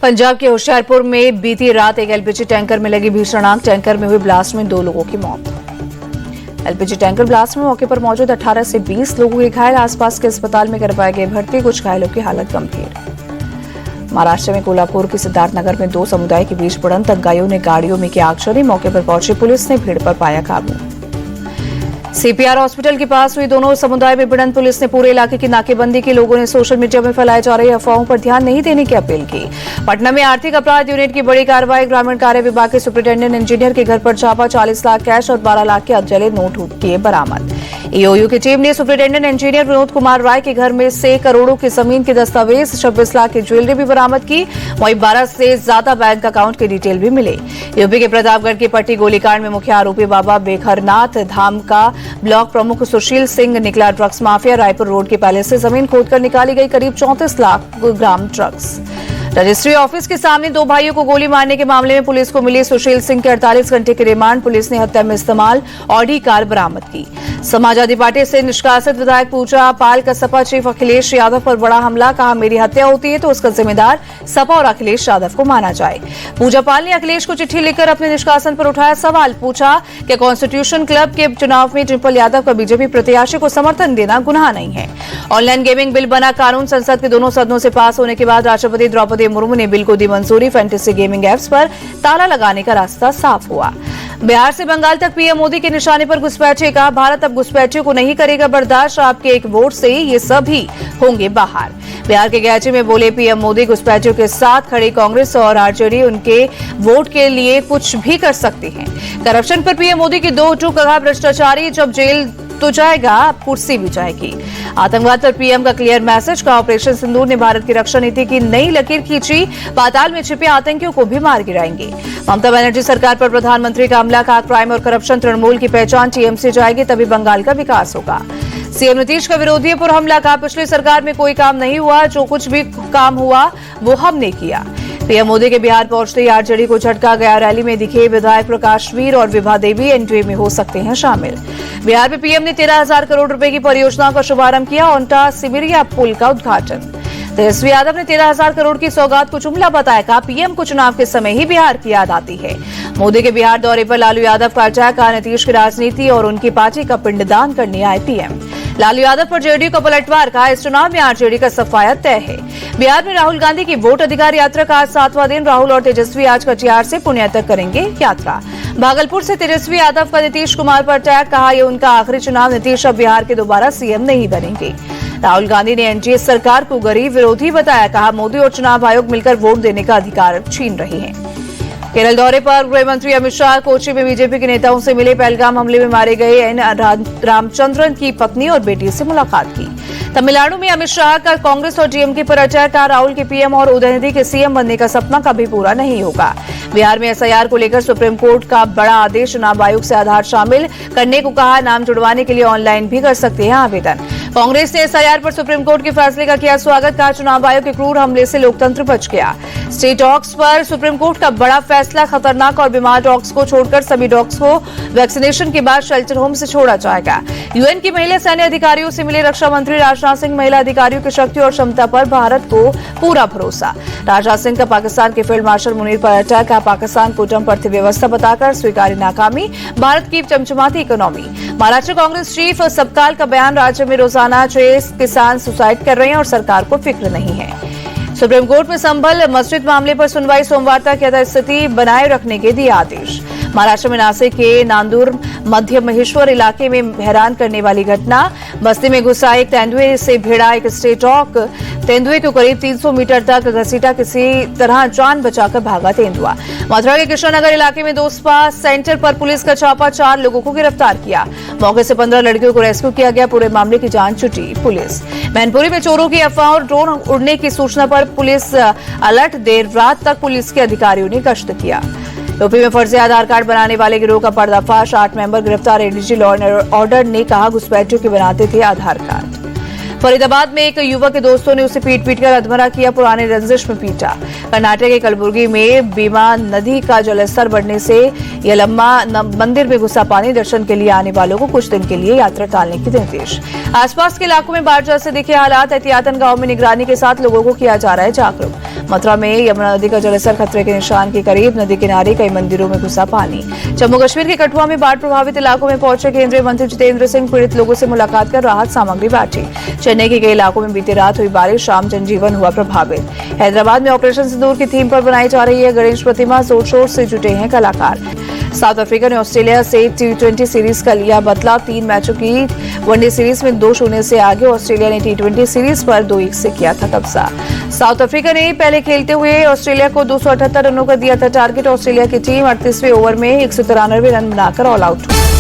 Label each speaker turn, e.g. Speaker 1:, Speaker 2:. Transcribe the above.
Speaker 1: पंजाब के होशियारपुर में बीती रात एक एलपीजी टैंकर में लगी भीषण आग। टैंकर में हुई ब्लास्ट में 2 लोगों की मौत। एलपीजी टैंकर ब्लास्ट में मौके पर मौजूद 18 से 20 लोगों के घायल। आसपास के अस्पताल में करवाए गए भर्ती। कुछ घायलों की हालत गंभीर। महाराष्ट्र में कोल्हापुर के सिद्धार्थनगर में 2 समुदाय के बीच भिड़ंत। दंगाइयों ने गाड़ियों में की आगजनी। मौके पर पहुंची पुलिस ने भीड़ पर पाया काबू। सीपीआर हॉस्पिटल के पास हुई दोनों समुदाय में भिड़ंत। पुलिस ने पूरे इलाके की नाकेबंदी की। लोगों ने सोशल मीडिया में फैलाई जा रही अफवाहों पर ध्यान नहीं देने की अपील की। पटना में आर्थिक अपराध यूनिट की बड़ी कार्रवाई। ग्रामीण कार्य विभाग के सुपरिटेंडेंट इंजीनियर के घर पर छापा। 40 लाख कैश और 12 लाख के अधजले नोट किए बरामद। ईओयू की टीम ने सुपरिटेंडेंट इंजीनियर विनोद कुमार राय के घर में से करोड़ों की जमीन के दस्तावेज, 26 लाख की ज्वेलरी भी बरामद की। वहीं 12 से ज्यादा बैंक अकाउंट की डिटेल भी मिले। यूपी के प्रतापगढ़ की पट्टी गोलीकांड में मुख्य आरोपी बाबा बेखरनाथ धाम का ब्लॉक प्रमुख सुशील सिंह निकला ड्रग्स माफिया। रायपुर रोड के पैलेस से जमीन खोदकर निकाली गई करीब 34 लाख ग्राम ड्रग्स। रजिस्ट्री ऑफिस के सामने 2 भाइयों को गोली मारने के मामले में पुलिस को मिली सुशील सिंह के 48 घंटे की रिमांड। पुलिस ने हत्या में इस्तेमाल ऑडी कार बरामद की। समाजवादी पार्टी से निष्कासित विधायक पूजा पाल का सपा चीफ अखिलेश यादव पर बड़ा हमला। कहा, मेरी हत्या होती है तो उसका जिम्मेदार सपा और अखिलेश यादव को माना जाए। पूजा पाल ने अखिलेश को चिट्ठी लिखकर अपने निष्कासन पर उठाया सवाल। पूछा कि कॉन्स्टिट्यूशन क्लब के चुनाव में डिम्पल यादव का बीजेपी प्रत्याशी को समर्थन देना गुनाह नहीं है। ऑनलाइन गेमिंग बिल बना कानून। संसद के दोनों सदनों से पास होने के बाद राष्ट्रपति द्रौपदी मुर्मू ने बिल को दी मंजूरी। फैंटेसी गेमिंग एप्स पर ताला लगाने का रास्ता साफ हुआ। बिहार से बंगाल तक पीएम मोदी के निशाने पर घुसपैठिए। कहा, भारत अब घुसपैठियों को नहीं करेगा बर्दाश्त। आपके एक वोट से ये सभी होंगे बाहर। बिहार के गैची में बोले पीएम मोदी, घुसपैठियों के साथ खड़ी कांग्रेस और आरजेडी उनके वोट के लिए कुछ भी कर सकती है। करप्शन पर पीएम मोदी की 2 टूक। कहा, भ्रष्टाचारी जब जेल तो जाएगा, कुर्सी भी जाएगी। आतंकवाद पर पीएम का क्लियर मैसेज। का ऑपरेशन सिंदूर ने भारत की रक्षा नीति की नई लकीर खींची। पाताल में छिपे आतंकियों को भी मार गिराएंगे। ममता बनर्जी सरकार पर प्रधानमंत्री का हमला। का क्राइम और करप्शन तृणमूल की पहचान। टीएमसी जाएगी तभी बंगाल का विकास होगा। सीएम नीतीश का विरोधियों पर हमला। का पिछली सरकार में कोई काम नहीं हुआ, जो कुछ भी काम हुआ वो हमने किया। पीएम मोदी के बिहार पहुंचते ही आरजेडी को झटका गया। रैली में दिखे विधायक प्रकाश वीर और विभा देवी एनडीए में हो सकते हैं शामिल। बिहार में पीएम ने 13,000 करोड़ रुपए की परियोजनाओं का शुभारंभ किया। ओंटा सिमरिया पुल का उद्घाटन। तेजस्वी यादव ने 13,000 करोड़ की सौगात को जुमला बताया। कहा, पीएम को चुनाव के समय ही बिहार की याद आती है। मोदी के बिहार दौरे पर लालू यादव का अटैक। कहा, नीतीश की राजनीति और उनकी पार्टी का पिंडदान करने आए पीएम। लालू यादव पर जेडीयू का पलटवार। कहा, इस चुनाव में आरजेडी का सफाया तय है। बिहार में राहुल गांधी की वोट अधिकार यात्रा का आज 7वां दिन। राहुल और तेजस्वी आज कटिहार से पुणे तक करेंगे यात्रा। भागलपुर से तेजस्वी यादव का नीतीश कुमार पर अटैक। कहा, यह उनका आखिरी चुनाव। नीतीश अब बिहार के दोबारा सीएम नहीं बनेंगे। राहुल गांधी ने एनडीए सरकार को गरीब विरोधी बताया। कहा, मोदी और चुनाव आयोग मिलकर वोट देने का अधिकार छीन रहे हैं। केरल दौरे पर गृह मंत्री अमित शाह कोच्चि में बीजेपी के नेताओं से मिले। पहलगाम हमले में मारे गए एन रामचंद्रन की पत्नी और बेटी से मुलाकात की। तमिलनाडु में अमित शाह का कांग्रेस और डीएमके पर अटैक। का राहुल के पीएम और उदयनिधि के सीएम बनने का सपना कभी पूरा नहीं होगा। बिहार में एसआईआर को लेकर सुप्रीम कोर्ट का बड़ा आदेश। चुनाव आयोग से आधार शामिल करने को कहा। नाम जुड़वाने के लिए ऑनलाइन भी कर सकते हैं आवेदन। कांग्रेस ने एसआईआर पर सुप्रीम कोर्ट के फैसले का किया स्वागत। कहा, चुनाव आयोग के क्रूर हमले से लोकतंत्र बच गया। स्ट्रीट डॉग्स पर सुप्रीम कोर्ट का बड़ा फैसला। खतरनाक और बीमार डॉग्स को छोड़कर सभी डॉग्स को वैक्सीनेशन के बाद शेल्टर होम से छोड़ा जाएगा। यूएन की महिला सैन्य अधिकारियों से मिले रक्षा मंत्री राजनाथ सिंह। महिला अधिकारियों की शक्ति और क्षमता पर भारत को पूरा भरोसा। राजनाथ सिंह का पाकिस्तान के फील्ड मार्शल मुनीर पर अटैक। का पाकिस्तान को टर्म अर्थव्यवस्था बताकर स्वीकारी नाकामी। भारत की चमचमाती इकोनॉमी। महाराष्ट्र कांग्रेस चीफ सबकाल का बयान। राज्य में रोजाना 6 किसान सुसाइड कर रहे हैं और सरकार को फिक्र नहीं है। सुप्रीम कोर्ट में संभल मस्जिद मामले पर सुनवाई सोमवार तक। यथास्थिति बनाए रखने के दिए आदेश। महाराष्ट्र में नासिक के नांदूर मध्य महेश्वर इलाके में हैरान करने वाली घटना। बस्ती में घुसा एक तेंदुए से भिड़ा एक स्ट्रे डॉग। तेंदुए को करीब 300 मीटर तक घसीटा। किसी तरह जान बचाकर भागा तेंदुआ। मथुरा के कृष्णनगर इलाके में 2 स्पा सेंटर पर पुलिस का छापा। 4 लोगों को गिरफ्तार किया। मौके से 15 लड़कियों को रेस्क्यू किया गया। पूरे मामले की जांच जुटी पुलिस। मैनपुरी में चोरों की अफवाह और ड्रोन उड़ने की सूचना पर पुलिस अलर्ट। देर रात तक पुलिस के अधिकारियों ने गश्त किया। यूपी में फर्जी आधार कार्ड बनाने वाले गिरोह का पर्दाफाश। 8 मेंबर गिरफ्तार। एडीजी लॉ एंड ऑर्डर ने कहा, घुसपैठियों के बनाते थे आधार कार्ड। फरीदाबाद में एक युवक के दोस्तों ने उसे पीट-पीटकर अधमरा किया। पुराने रंजिश में पीटा। कर्नाटक के कलबुर्गी में भीमा नदी का जलस्तर बढ़ने से यलम्मा मंदिर में घुसा पानी। दर्शन के लिए आने वालों को कुछ दिन के लिए यात्रा टालने के निर्देश। आसपास के इलाकों में बाढ़ जैसे दिखे हालात। एहतियातन गांव में निगरानी के साथ लोगों को किया जा रहा है जागरूक। मथुरा में यमुना नदी का जलस्तर खतरे के निशान के करीब, नदी किनारे कई मंदिरों में घुसा पानी। जम्मू कश्मीर के कठुआ में बाढ़ प्रभावित इलाकों में पहुंचे केंद्रीय मंत्री जितेंद्र सिंह पीड़ित लोगों से मुलाकात कर राहत सामग्री बांटी। चेन्नई के कई इलाकों में बीती रात हुई बारिश, शाम जनजीवन हुआ प्रभावित। हैदराबाद में ऑपरेशन सिंदूर की थीम पर बनाई जा रही है गणेश प्रतिमा, जोर शोर से जुटे हैं कलाकार। साउथ अफ्रीका ने ऑस्ट्रेलिया से T20 सीरीज का लिया बदला। 3 मैचों की वनडे सीरीज में 2-0 से आगे ऑस्ट्रेलिया ने T20 सीरीज पर 2-1 से किया था कब्जा। साउथ अफ्रीका ने पहले खेलते हुए ऑस्ट्रेलिया को 278 रनों का दिया था टारगेट। ऑस्ट्रेलिया की टीम 38वें ओवर में 193 रन बनाकर ऑल आउट हुई।